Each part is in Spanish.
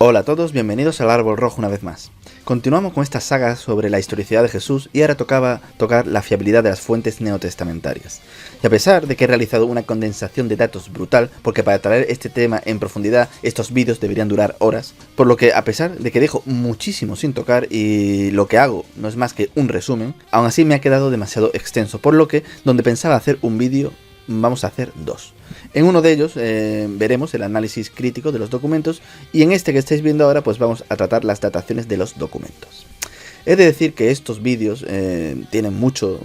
Hola a todos, bienvenidos al Árbol Rojo una vez más. Continuamos con esta saga sobre la historicidad de Jesús y ahora tocaba tocar la fiabilidad de las fuentes neotestamentarias. Y a pesar de que he realizado una condensación de datos brutal, porque para traer este tema en profundidad estos vídeos deberían durar horas, por lo que a pesar de que dejo muchísimo sin tocar y lo que hago no es más que un resumen, aún así me ha quedado demasiado extenso, por lo que donde pensaba hacer un vídeo vamos a hacer dos. En uno de ellos veremos el análisis crítico de los documentos y en este que estáis viendo ahora pues vamos a tratar las dataciones de los documentos. He de decir que estos vídeos tienen mucho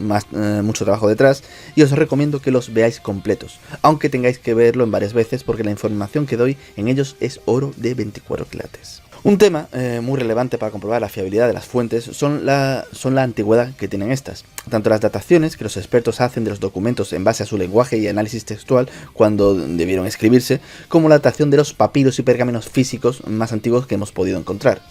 trabajo detrás y os recomiendo que los veáis completos, aunque tengáis que verlo en varias veces porque la información que doy en ellos es oro de 24 quilates. Un tema muy relevante para comprobar la fiabilidad de las fuentes son la antigüedad que tienen estas. Tanto las dataciones que los expertos hacen de los documentos en base a su lenguaje y análisis textual cuando debieron escribirse, como la datación de los papiros y pergaminos físicos más antiguos que hemos podido encontrar.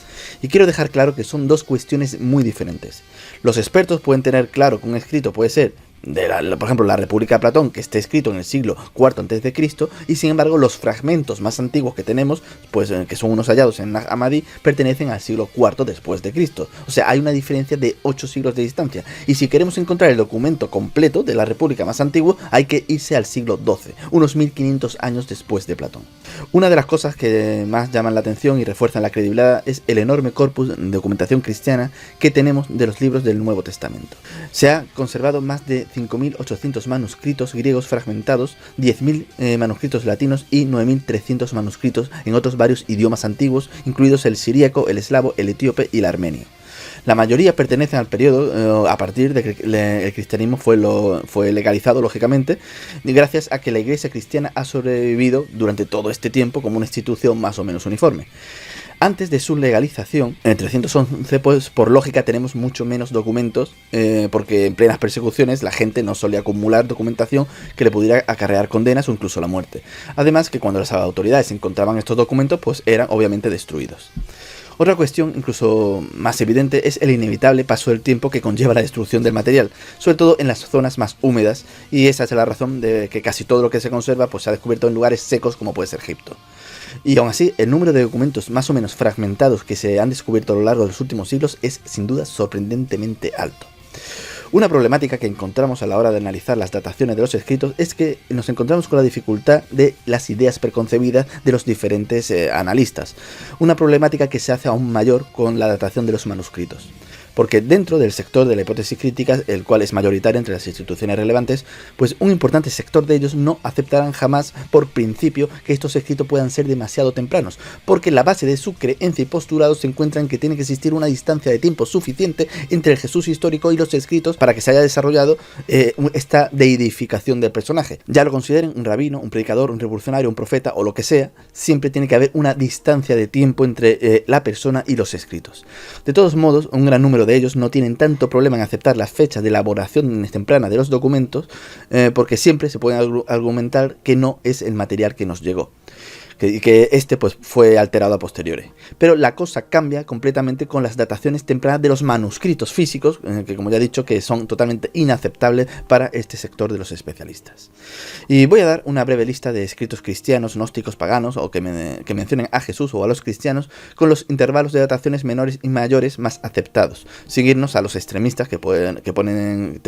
Y quiero dejar claro que son dos cuestiones muy diferentes. Los expertos pueden tener claro que un escrito puede ser por ejemplo, la República de Platón, que esté escrito en el siglo IV a.C., y sin embargo los fragmentos más antiguos que tenemos, pues que son unos hallados en Nag Hammadi, pertenecen al siglo IV después de Cristo. O sea, hay una diferencia de 8 siglos de distancia. Y si queremos encontrar el documento completo de la República más antiguo, hay que irse al siglo XII, unos 1500 años después de Platón. Una de las cosas que más llaman la atención y refuerzan la credibilidad es el enorme corpus de documentación cristiana que tenemos de los libros del Nuevo Testamento. Se ha conservado más de 5.800 manuscritos griegos fragmentados, 10.000 manuscritos latinos y 9.300 manuscritos en otros varios idiomas antiguos, incluidos el siríaco, el eslavo, el etíope y el armenio. La mayoría pertenecen al periodo a partir de que el cristianismo fue legalizado, lógicamente, gracias a que la Iglesia cristiana ha sobrevivido durante todo este tiempo como una institución más o menos uniforme. Antes de su legalización, en el 311, pues por lógica tenemos mucho menos documentos, porque en plenas persecuciones la gente no solía acumular documentación que le pudiera acarrear condenas o incluso la muerte. Además que cuando las autoridades encontraban estos documentos, pues eran obviamente destruidos. Otra cuestión, incluso más evidente, es el inevitable paso del tiempo que conlleva la destrucción del material, sobre todo en las zonas más húmedas, y esa es la razón de que casi todo lo que se conserva pues, se ha descubierto en lugares secos como puede ser Egipto. Y aún así, el número de documentos más o menos fragmentados que se han descubierto a lo largo de los últimos siglos es sin duda sorprendentemente alto. Una problemática que encontramos a la hora de analizar las dataciones de los escritos es que nos encontramos con la dificultad de las ideas preconcebidas de los diferentes analistas. Una problemática que se hace aún mayor con la datación de los manuscritos. Porque dentro del sector de la hipótesis crítica, el cual es mayoritario entre las instituciones relevantes, pues un importante sector de ellos no aceptarán jamás por principio que estos escritos puedan ser demasiado tempranos, porque la base de su creencia y postulado se encuentra en que tiene que existir una distancia de tiempo suficiente entre el Jesús histórico y los escritos para que se haya desarrollado esta deidificación del personaje. Ya lo consideren un rabino, un predicador, un revolucionario, un profeta o lo que sea, siempre tiene que haber una distancia de tiempo entre la persona y los escritos. De todos modos, un gran número de ellos no tienen tanto problema en aceptar las fechas de elaboración temprana de los documentos, porque siempre se puede argumentar que no es el material que nos llegó, que este pues fue alterado a posteriori. Pero la cosa cambia completamente con las dataciones tempranas de los manuscritos físicos, que como ya he dicho que son totalmente inaceptables para este sector de los especialistas. Y voy a dar una breve lista de escritos cristianos, gnósticos, paganos o que mencionen a Jesús o a los cristianos con los intervalos de dataciones menores y mayores más aceptados, sin irnos a los extremistas que te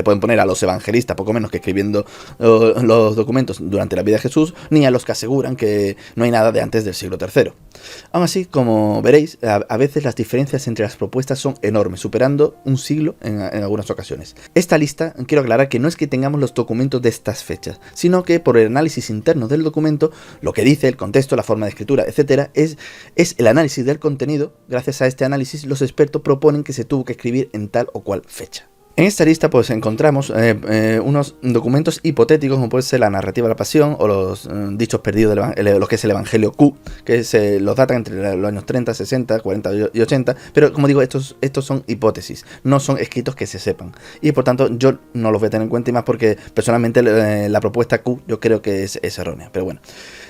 pueden poner a los evangelistas poco menos que escribiendo los documentos durante la vida de Jesús, ni a los que aseguran que no hay nada de antes del siglo III. Aún así, como veréis, a veces las diferencias entre las propuestas son enormes, superando un siglo en algunas ocasiones. Esta lista, quiero aclarar que no es que tengamos los documentos de estas fechas, sino que por el análisis interno del documento, lo que dice, el contexto, la forma de escritura, etc., es el análisis del contenido. Gracias a este análisis, los expertos proponen que se tuvo que escribir en tal o cual fecha. En esta lista pues encontramos unos documentos hipotéticos como puede ser la narrativa de la pasión o los dichos perdidos, lo que es el Evangelio Q, que los datan entre los años 30, 60, 40 y 80, pero como digo, estos son hipótesis, no son escritos que se sepan, y por tanto yo no los voy a tener en cuenta, y más porque personalmente la propuesta Q yo creo que es errónea, pero bueno.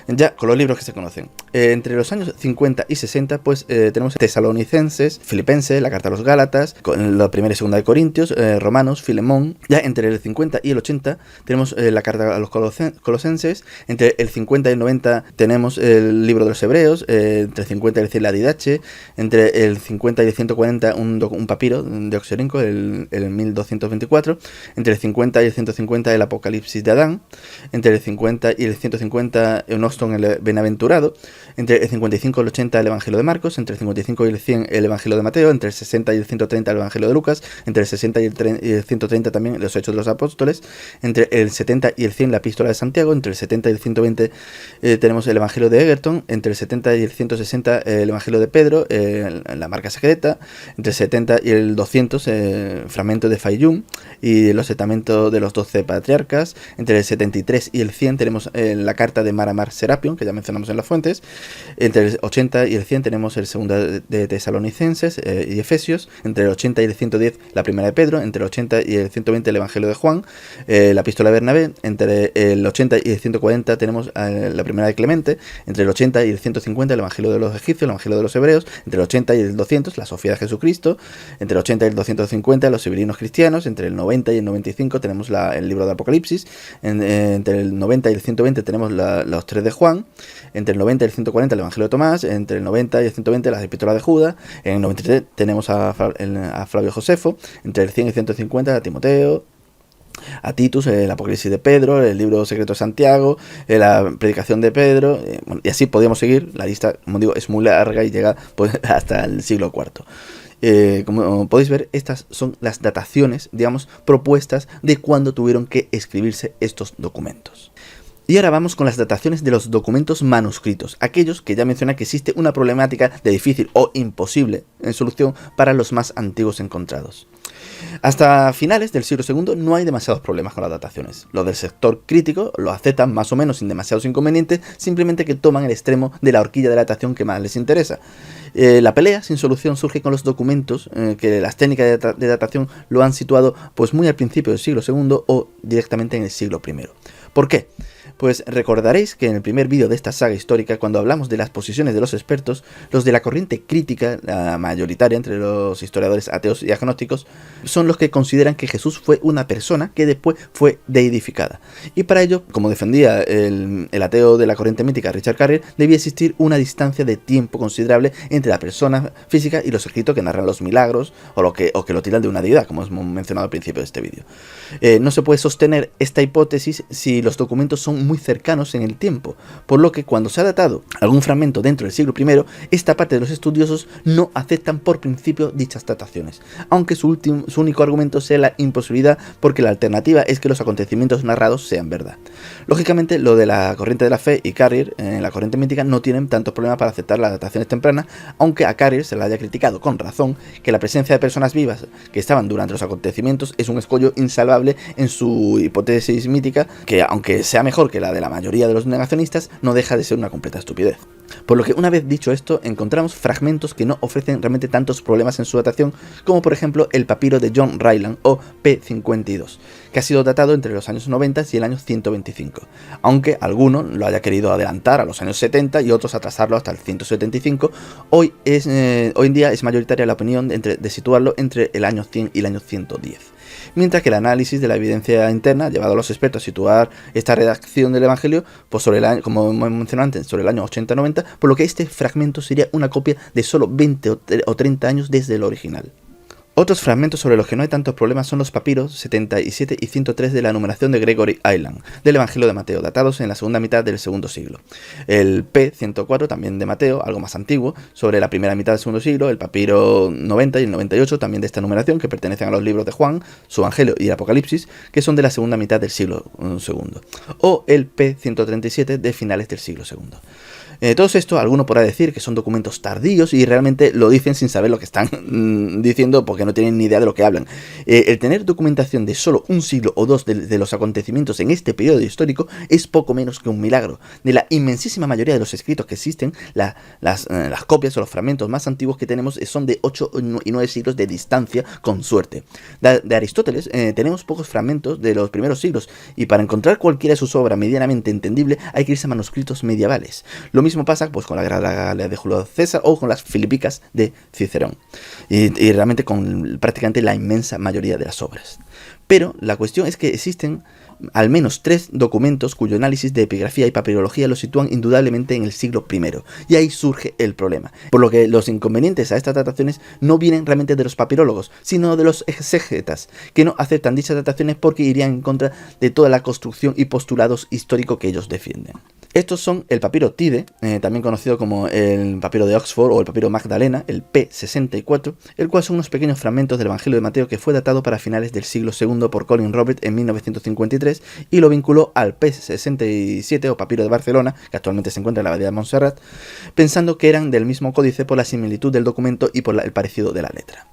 Ya con los libros que se conocen. Entre los años 50 y 60, pues tenemos Tesalonicenses, Filipenses, la Carta a los Gálatas, con la primera y segunda de Corintios, Romanos, Filemón. Ya entre el 50 y el 80 tenemos la Carta a los Colosenses. Entre el 50 y el 90 tenemos el libro de los Hebreos. Entre el 50 y el 100 la Didache. Entre el 50 y el 140 un papiro de Oxiorinco, el 1224. Entre el 50 y el 150 el Apocalipsis de Adán. Entre el 50 y el 150 Eunoston el Benaventurado. Entre el 55 y el 80 el Evangelio de Marcos. Entre el 55 y el 100 el Evangelio de Mateo. Entre el 60 y el 130 el Evangelio de Lucas. Entre el 60 y el 130 también los Hechos de los Apóstoles. Entre el 70 y el 100 la Epístola de Santiago. Entre el 70 y el 120 tenemos el Evangelio de Egerton. Entre el 70 y el 160 el Evangelio de Pedro, la marca secreta. Entre el 70 y el 200 fragmento de Fayum y los testamentos de los 12 patriarcas. Entre el 73 y el 100 tenemos la carta de Maramar Serapion, que ya mencionamos en las fuentes. Entre el 80 y el 100 tenemos el segundo de Tesalonicenses y Efesios. Entre el 80 y el 110 la primera de Pedro. Entre el 80 y el 120 el Evangelio de Juan, la Epístola de Bernabé. Entre el 80 y el 140 tenemos la primera de Clemente. Entre el 80 y el 150 el Evangelio de los egipcios, el Evangelio de los hebreos. Entre el 80 y el 200 la Sofía de Jesucristo. Entre el 80 y el 250 los siberinos cristianos. Entre el 90 y el 95 tenemos el libro de Apocalipsis. Entre el 90 y el 120 tenemos los 3 de Juan. Entre el 90 y el 140 el Evangelio de Tomás. Entre el 90 y el 120 las Epístolas de Judas. En el 93 tenemos a Flavio Josefo. Entre el 100 y el 150 a Timoteo, a Titus, el Apocalipsis de Pedro, el libro secreto de Santiago, la predicación de Pedro, y así podríamos seguir. La lista, como digo, es muy larga y llega pues, hasta el siglo IV. Como podéis ver, estas son las dataciones, digamos, propuestas de cuándo tuvieron que escribirse estos documentos. Y ahora vamos con las dataciones de los documentos manuscritos, aquellos que ya mencioné que existe una problemática de difícil o imposible en solución para los más antiguos encontrados. Hasta finales del siglo II no hay demasiados problemas con las dataciones. Los del sector crítico lo aceptan más o menos sin demasiados inconvenientes, simplemente que toman el extremo de la horquilla de datación que más les interesa. La pelea sin solución surge con los documentos que las técnicas de datación lo han situado pues muy al principio del siglo II o directamente en el siglo I. ¿Por qué? Pues recordaréis que en el primer vídeo de esta saga histórica, cuando hablamos de las posiciones de los expertos, los de la corriente crítica, la mayoritaria entre los historiadores ateos y agnósticos, son los que consideran que Jesús fue una persona que después fue deidificada. Y para ello, como defendía el ateo de la corriente mítica Richard Carrier, debía existir una distancia de tiempo considerable entre la persona física y los escritos que narran los milagros o que lo tiran de una deidad, como hemos mencionado al principio de este vídeo. No se puede sostener esta hipótesis si los documentos son muy cercanos en el tiempo, por lo que cuando se ha datado algún fragmento dentro del siglo I, esta parte de los estudiosos no aceptan por principio dichas dataciones, aunque su único argumento sea la imposibilidad, porque la alternativa es que los acontecimientos narrados sean verdad. Lógicamente, lo de la corriente de la fe y Carrier en la corriente mítica no tienen tantos problemas para aceptar las dataciones tempranas, aunque a Carrier se le haya criticado con razón que la presencia de personas vivas que estaban durante los acontecimientos es un escollo insalvable en su hipótesis mítica, que aunque sea mejor que la de la mayoría de los negacionistas, no deja de ser una completa estupidez. Por lo que, una vez dicho esto, encontramos fragmentos que no ofrecen realmente tantos problemas en su datación, como por ejemplo el papiro de John Ryland o P52, que ha sido datado entre los años 90 y el año 125, aunque alguno lo haya querido adelantar a los años 70 y otros atrasarlo hasta el 175, hoy en día es mayoritaria la opinión de situarlo entre el año 100 y el año 110. Mientras que el análisis de la evidencia interna ha llevado a los expertos a situar esta redacción del Evangelio, pues sobre el año, como hemos mencionado antes, sobre el año 80-90, por lo que este fragmento sería una copia de solo 20 o 30 años desde el original. Otros fragmentos sobre los que no hay tantos problemas son los papiros 77 y 103 de la numeración de Gregory Island, del Evangelio de Mateo, datados en la segunda mitad del segundo siglo. El P104, también de Mateo, algo más antiguo, sobre la primera mitad del segundo siglo. El papiro 90 y el 98, también de esta numeración, que pertenecen a los libros de Juan, su Evangelio y el Apocalipsis, que son de la segunda mitad del siglo II. O el P137 de finales del siglo II. Todo esto, alguno podrá decir que son documentos tardíos y realmente lo dicen sin saber lo que están diciendo porque no tienen ni idea de lo que hablan. El tener documentación de solo un siglo o dos de los acontecimientos en este periodo histórico es poco menos que un milagro. De la inmensísima mayoría de los escritos que existen, las copias o los fragmentos más antiguos que tenemos son de 8 y 9 siglos de distancia, con suerte. De Aristóteles tenemos pocos fragmentos de los primeros siglos, y para encontrar cualquiera de sus obras medianamente entendible hay que irse a manuscritos medievales. Lo mismo pasa pues con la Galea de Julio César o con las Filipicas de Cicerón, y realmente con prácticamente la inmensa mayoría de las obras. Pero la cuestión es que existen al menos 3 documentos cuyo análisis de epigrafía y papirología lo sitúan indudablemente en el siglo I, y ahí surge el problema, por lo que los inconvenientes a estas dataciones no vienen realmente de los papirólogos, sino de los exégetas, que no aceptan dichas dataciones porque irían en contra de toda la construcción y postulados histórico que ellos defienden. Estos son el papiro Tide, también conocido como el papiro de Oxford o el papiro Magdalena, el P64, el cual son unos pequeños fragmentos del Evangelio de Mateo que fue datado para finales del siglo II por Colin Robert en 1953 y lo vinculó al P67 o papiro de Barcelona, que actualmente se encuentra en la abadía de Montserrat, pensando que eran del mismo códice por la similitud del documento y por el parecido de la letra.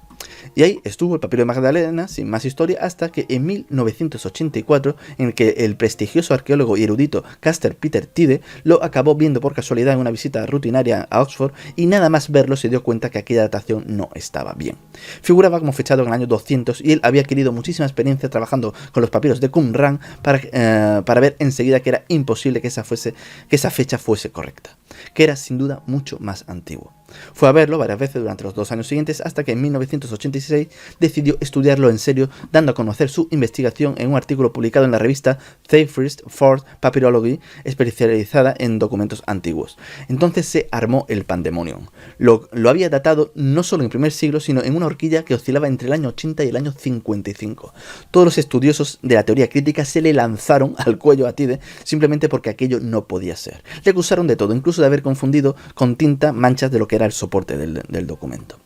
Y ahí estuvo el papiro de Magdalena, sin más historia, hasta que en 1984, en el que el prestigioso arqueólogo y erudito Castor Peter Tide lo acabó viendo por casualidad en una visita rutinaria a Oxford, y nada más verlo se dio cuenta que aquella datación no estaba bien. Figuraba como fechado en el año 200 y él había adquirido muchísima experiencia trabajando con los papiros de Qumran para ver enseguida que era imposible que esa fecha fuese correcta, que era sin duda mucho más antiguo. Fue a verlo varias veces durante los 2 años siguientes hasta que en 1986 decidió estudiarlo en serio, dando a conocer su investigación en un artículo publicado en la revista Theophilus Ford Papyrology, especializada en documentos antiguos. Entonces se armó el pandemonium. Lo había datado no solo en el primer siglo, sino en una horquilla que oscilaba entre el año 80 y el año 55. Todos los estudiosos de la teoría crítica se le lanzaron al cuello a Tide simplemente porque aquello no podía ser. Le acusaron de todo, incluso de haber confundido con tinta manchas de lo que era el soporte del documento.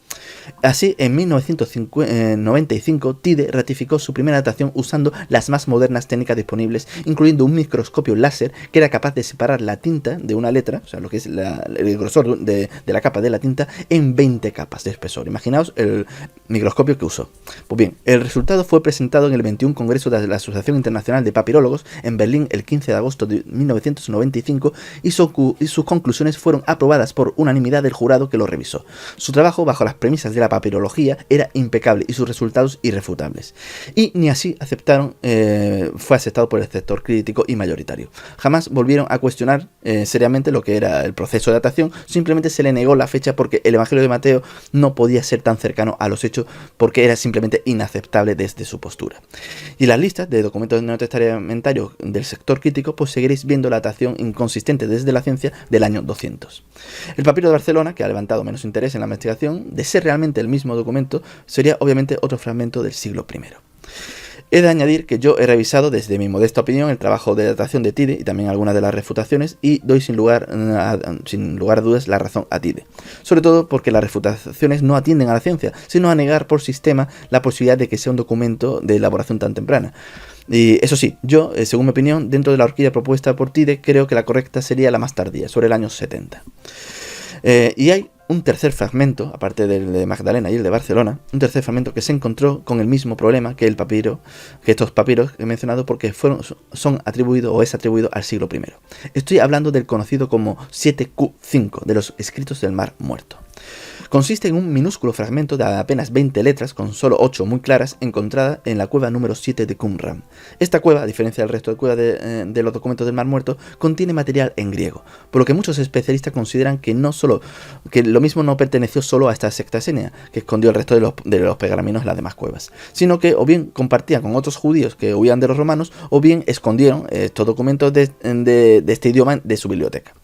Así, en 1995, Tide ratificó su primera datación usando las más modernas técnicas disponibles, incluyendo un microscopio láser que era capaz de separar la tinta de una letra, o sea, lo que es el grosor de la capa de la tinta, en 20 capas de espesor. Imaginaos el microscopio que usó. Pues bien, el resultado fue presentado en el 21 Congreso de la Asociación Internacional de Papirólogos en Berlín el 15 de agosto de 1995 y sus conclusiones fueron aprobadas por unanimidad del jurado que lo revisó. Su trabajo, bajo las premisas de la papirología, era impecable y sus resultados irrefutables. Y ni así fue aceptado por el sector crítico y mayoritario. Jamás volvieron a cuestionar seriamente lo que era el proceso de datación, simplemente se le negó la fecha porque el Evangelio de Mateo no podía ser tan cercano a los hechos porque era simplemente inaceptable desde su postura. Y las listas de documentos neotestamentarios del sector crítico, pues seguiréis viendo la datación inconsistente desde la ciencia del año 200. El papiro de Barcelona, que ha levantado menos interés en la investigación, de ser realmente el mismo documento, sería obviamente otro fragmento del siglo I. He de añadir que yo he revisado desde mi modesta opinión el trabajo de datación de Tide y también algunas de las refutaciones, y doy sin lugar a dudas la razón a Tide, sobre todo porque las refutaciones no atienden a la ciencia, sino a negar por sistema la posibilidad de que sea un documento de elaboración tan temprana. Y eso sí, yo, según mi opinión, dentro de la horquilla propuesta por Tide, creo que la correcta sería la más tardía, sobre el año 70. Y hay un tercer fragmento, aparte del de Magdalena y el de Barcelona, un tercer fragmento que se encontró con el mismo problema que estos papiros que he mencionado, porque son atribuidos o es atribuido al siglo I. Estoy hablando del conocido como 7Q5 de los escritos del Mar Muerto. Consiste en un minúsculo fragmento de apenas 20 letras, con solo 8 muy claras, encontrada en la cueva número 7 de Qumran. Esta cueva, a diferencia del resto de cuevas de los documentos del Mar Muerto, contiene material en griego, por lo que muchos especialistas consideran que lo mismo no perteneció solo a esta secta esenia, que escondió el resto de los pergaminos en las demás cuevas, sino que o bien compartían con otros judíos que huían de los romanos, o bien escondieron estos documentos de este idioma de su biblioteca.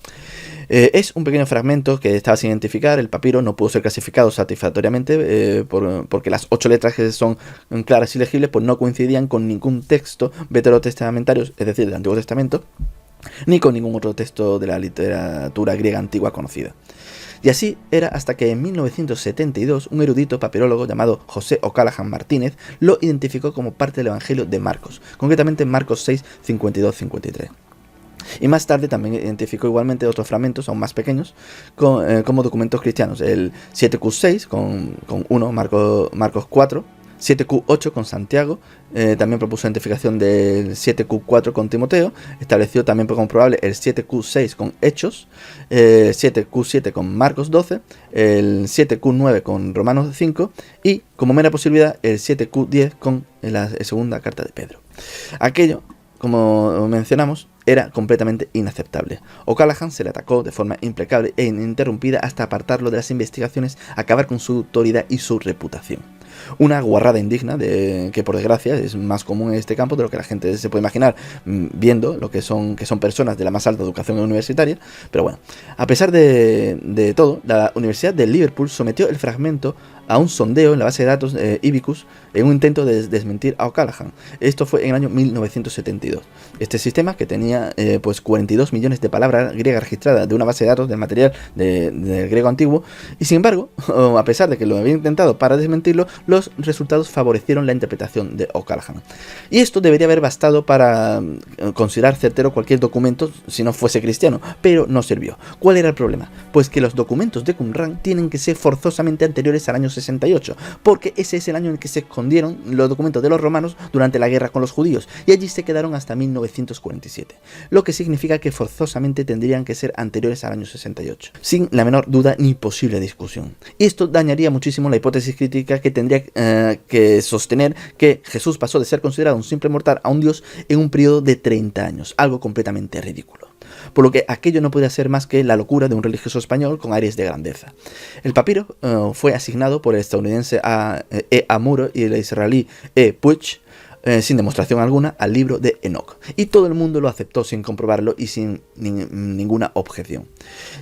Es un pequeño fragmento que estaba sin identificar. El papiro no pudo ser clasificado satisfactoriamente porque las 8 letras que son claras y legibles pues no coincidían con ningún texto veterotestamentario, es decir, del Antiguo Testamento, ni con ningún otro texto de la literatura griega antigua conocida. Y así era hasta que en 1972 un erudito papirólogo llamado José O'Callaghan Martínez lo identificó como parte del Evangelio de Marcos, concretamente en Marcos 6, 52-53. Y más tarde también identificó igualmente otros fragmentos aún más pequeños como documentos cristianos, el 7Q6 con 1, Marcos 4, 7Q8 con Santiago, también propuso la identificación del 7Q4 con Timoteo, estableció también como probable el 7Q6 con Hechos, 7Q7 con Marcos 12, el 7Q9 con Romanos 5 y, como mera posibilidad, el 7Q10 con la segunda carta de Pedro. Aquello, como mencionamos, era completamente inaceptable. O'Callaghan se le atacó de forma implacable e ininterrumpida hasta apartarlo de las investigaciones, acabar con su autoridad y su reputación. Una guarrada indigna que por desgracia es más común en este campo de lo que la gente se puede imaginar viendo lo que son personas de la más alta educación universitaria. Pero bueno, a pesar de todo, la Universidad de Liverpool sometió el fragmento a un sondeo en la base de datos Ibicus en un intento de desmentir a O'Callaghan. Esto fue en el año 1972. Este sistema, que tenía 42 millones de palabras griegas registradas de una base de datos del material del griego antiguo, y sin embargo, a pesar de que lo había intentado para desmentirlo, los resultados favorecieron la interpretación de O'Callaghan. Y esto debería haber bastado para considerar certero cualquier documento si no fuese cristiano, pero no sirvió. ¿Cuál era el problema? Pues que los documentos de Qumran tienen que ser forzosamente anteriores al año 68, porque ese es el año en el que se escondieron los documentos de los romanos durante la guerra con los judíos, y allí se quedaron hasta 1947, lo que significa que forzosamente tendrían que ser anteriores al año 68, sin la menor duda ni posible discusión. Y esto dañaría muchísimo la hipótesis crítica que tendría que sostener que Jesús pasó de ser considerado un simple mortal a un dios en un periodo de 30 años, algo completamente ridículo. Por lo que aquello no podía ser más que la locura de un religioso español con aires de grandeza. El papiro fue asignado por el estadounidense E. Amuro y el israelí E. Puig, sin demostración alguna, al libro de Enoch, y todo el mundo lo aceptó sin comprobarlo y sin ninguna objeción.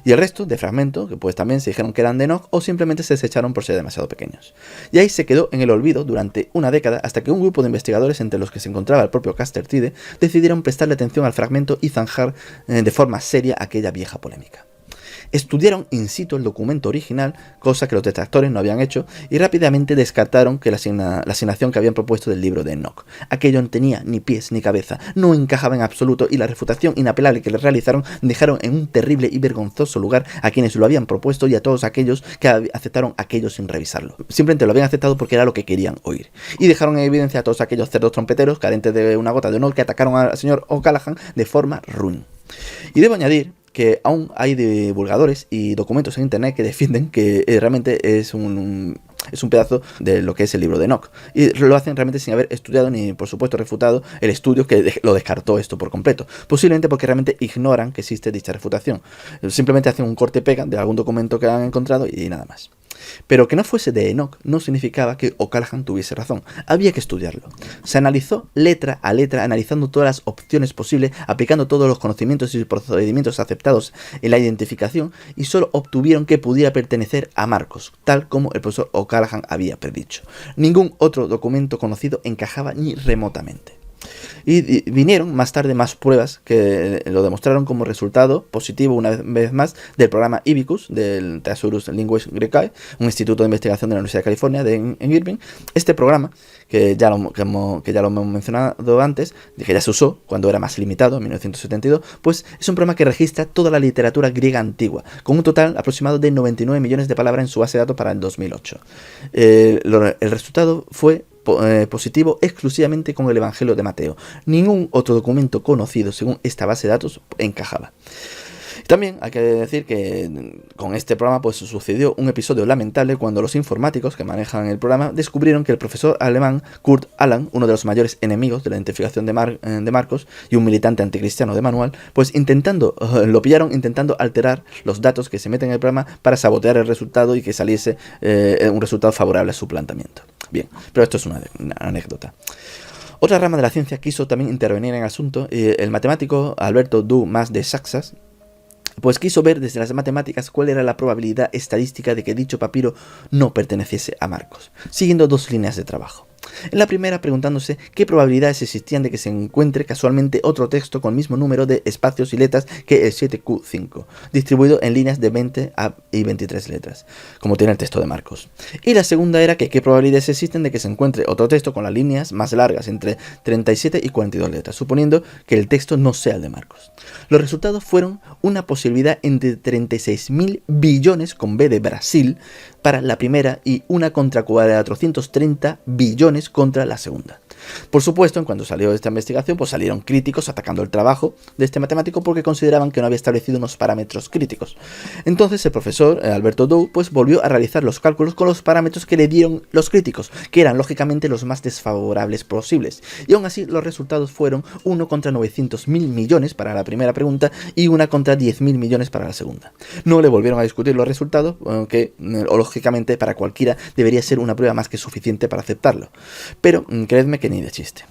Y el resto de fragmentos, que pues también se dijeron que eran de Enoch o simplemente se desecharon por ser demasiado pequeños. Y ahí se quedó en el olvido durante una década hasta que un grupo de investigadores, entre los que se encontraba el propio Castertide, decidieron prestarle atención al fragmento y zanjar de forma seria aquella vieja polémica. Estudiaron in situ el documento original, cosa que los detractores no habían hecho, y rápidamente descartaron que la asignación que habían propuesto del libro de Enoch. Aquello no tenía ni pies ni cabeza, no encajaba en absoluto, y la refutación inapelable que le realizaron dejaron en un terrible y vergonzoso lugar a quienes lo habían propuesto y a todos aquellos que aceptaron aquello sin revisarlo. Simplemente lo habían aceptado porque era lo que querían oír. Y dejaron en evidencia a todos aquellos cerdos trompeteros, carentes de una gota de honor, que atacaron al señor O'Callaghan de forma ruin. Y debo añadir que aún hay divulgadores y documentos en internet que defienden que realmente es un pedazo de lo que es el libro de Enoch, y lo hacen realmente sin haber estudiado ni, por supuesto, refutado el estudio que lo descartó esto por completo, posiblemente porque realmente ignoran que existe dicha refutación. Simplemente hacen un corte-pega de algún documento que han encontrado y nada más. Pero que no fuese de Enoch no significaba que O'Callaghan tuviese razón. Había que estudiarlo. Se analizó letra a letra, analizando todas las opciones posibles, aplicando todos los conocimientos y procedimientos aceptados en la identificación, y solo obtuvieron que pudiera pertenecer a Marcos, tal como el profesor O'Callaghan había predicho. Ningún otro documento conocido encajaba ni remotamente. Y vinieron más tarde más pruebas que lo demostraron como resultado positivo una vez más del programa Ibicus del Thesaurus Linguae Graecae, un instituto de investigación de la Universidad de California en Irving. Este programa, que ya lo hemos mencionado antes, que ya se usó cuando era más limitado, en 1972, pues es un programa que registra toda la literatura griega antigua, con un total aproximado de 99 millones de palabras en su base de datos para el 2008. El resultado fue positivo exclusivamente con el Evangelio de Mateo. Ningún otro documento conocido según esta base de datos encajaba. También hay que decir que con este programa pues sucedió un episodio lamentable cuando los informáticos que manejan el programa descubrieron que el profesor alemán Kurt Aland, uno de los mayores enemigos de la identificación de Marcos y un militante anticristiano de manual, pues lo pillaron intentando alterar los datos que se meten en el programa para sabotear el resultado y que saliese un resultado favorable a su planteamiento. Bien, pero esto es una anécdota. Otra rama de la ciencia quiso también intervenir en el asunto. El matemático Alberto Dumas de Saxas pues quiso ver desde las matemáticas cuál era la probabilidad estadística de que dicho papiro no perteneciese a Marcos, siguiendo dos líneas de trabajo. En la primera preguntándose qué probabilidades existían de que se encuentre casualmente otro texto con el mismo número de espacios y letras que el 7Q5, distribuido en líneas de 20 y 23 letras, como tiene el texto de Marcos. Y la segunda era que qué probabilidades existen de que se encuentre otro texto con las líneas más largas, entre 37 y 42 letras, suponiendo que el texto no sea el de Marcos. Los resultados fueron una posibilidad entre 36.000 billones con B de Brasil para la primera y una contra 430 billones contra la segunda. Por supuesto, en cuanto salió esta investigación, pues salieron críticos atacando el trabajo de este matemático porque consideraban que no había establecido unos parámetros críticos. Entonces el profesor Alberto Dou pues volvió a realizar los cálculos con los parámetros que le dieron los críticos, que eran lógicamente los más desfavorables posibles. Y aún así los resultados fueron 1 contra 900.000 millones para la primera pregunta y 1 contra 10.000 millones para la segunda. No le volvieron a discutir los resultados, que lógicamente para cualquiera debería ser una prueba más que suficiente para aceptarlo. Pero creedme que ni de chiste.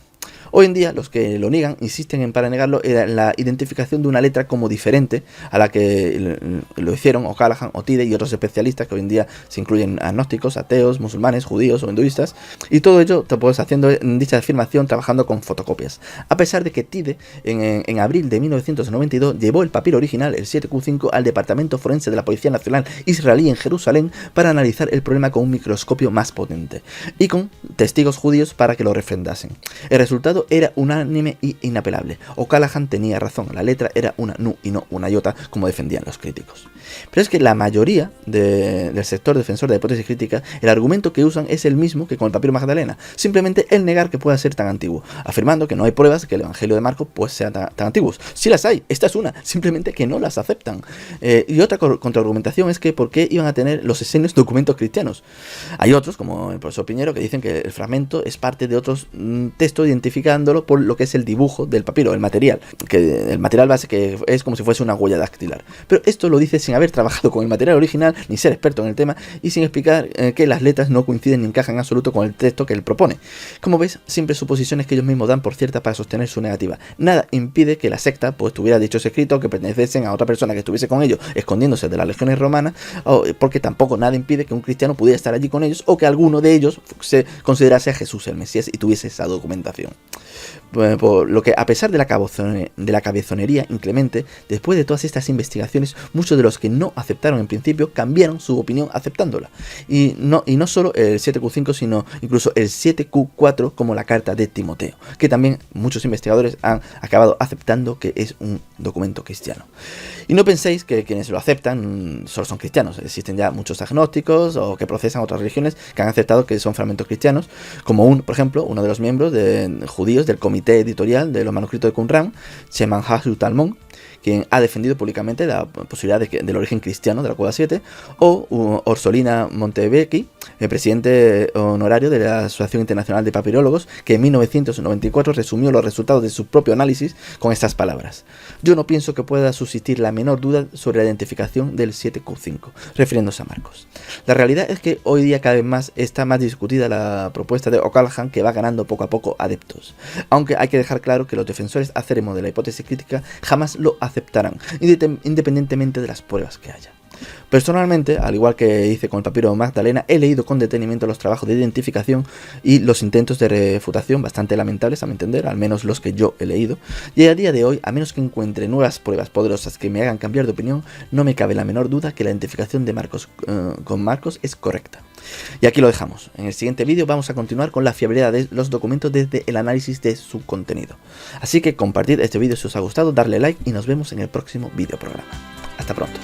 Hoy en día los que lo niegan insisten en para negarlo en la identificación de una letra como diferente a la que lo hicieron O'Callaghan, Otide y otros especialistas que hoy en día se incluyen agnósticos, ateos, musulmanes, judíos o hinduistas, y todo ello te puedes haciendo dicha afirmación trabajando con fotocopias. A pesar de que Tide en abril de 1992 llevó el papiro original, el 7Q5, al Departamento Forense de la Policía Nacional Israelí en Jerusalén para analizar el problema con un microscopio más potente y con testigos judíos para que lo refrendasen. El resultado era unánime y inapelable. O'Callaghan tenía razón, la letra era una nu y no una iota, como defendían los críticos. Pero es que la mayoría del sector defensor de la hipótesis crítica, el argumento que usan es el mismo que con el papiro Magdalena, simplemente el negar que pueda ser tan antiguo, afirmando que no hay pruebas que el Evangelio de Marcos pues sea tan antiguos. Sí las hay, esta es una, simplemente que no las aceptan. Y otra contraargumentación es que ¿por qué iban a tener los esenios documentos cristianos? Hay otros, como el profesor Piñero, que dicen que el fragmento es parte de otros textos identificados por lo que es el dibujo del papiro, el material base, que es como si fuese una huella dactilar. Pero esto lo dice sin haber trabajado con el material original, ni ser experto en el tema, y sin explicar que las letras no coinciden ni encajan en absoluto con el texto que él propone. Como ves, siempre suposiciones que ellos mismos dan por ciertas para sostener su negativa. Nada impide que la secta pues tuviera dichos escritos que perteneciesen a otra persona que estuviese con ellos, escondiéndose de las legiones romanas, porque tampoco nada impide que un cristiano pudiera estar allí con ellos, o que alguno de ellos se considerase a Jesús el Mesías y tuviese esa documentación. Por lo que, a pesar de la cabezonería inclemente, después de todas estas investigaciones, muchos de los que no aceptaron en principio cambiaron su opinión aceptándola. Y no solo el 7Q5, sino incluso el 7Q4 como la carta de Timoteo, que también muchos investigadores han acabado aceptando que es un documento cristiano. Y no penséis que quienes lo aceptan solo son cristianos. Existen ya muchos agnósticos o que procesan otras religiones que han aceptado que son fragmentos cristianos, como por ejemplo, uno de los miembros judíos del comité editorial de los manuscritos de Qumran, Sheman Hasu Talmon, quien ha defendido públicamente la posibilidad del origen cristiano de la Cueva 7, o Orsolina Montevecchi, el presidente honorario de la Asociación Internacional de Papirólogos, que en 1994 resumió los resultados de su propio análisis con estas palabras: yo no pienso que pueda subsistir la menor duda sobre la identificación del 7Q5, refiriéndose a Marcos. La realidad es que hoy día cada vez más está más discutida la propuesta de O'Callaghan, que va ganando poco a poco adeptos, aunque hay que dejar claro que los defensores acérrimos de la hipótesis crítica jamás lo aceptarán, independientemente de las pruebas que haya. Personalmente, al igual que hice con el papiro Magdalena, he leído con detenimiento los trabajos de identificación y los intentos de refutación, bastante lamentables a mi entender, al menos los que yo he leído, y a día de hoy, a menos que encuentre nuevas pruebas poderosas que me hagan cambiar de opinión, no me cabe la menor duda que la identificación de Marcos con Marcos es correcta. Y aquí lo dejamos. En el siguiente vídeo vamos a continuar con la fiabilidad de los documentos desde el análisis de su contenido. Así que compartid este vídeo si os ha gustado, darle like y nos vemos en el próximo vídeo programa. Hasta pronto.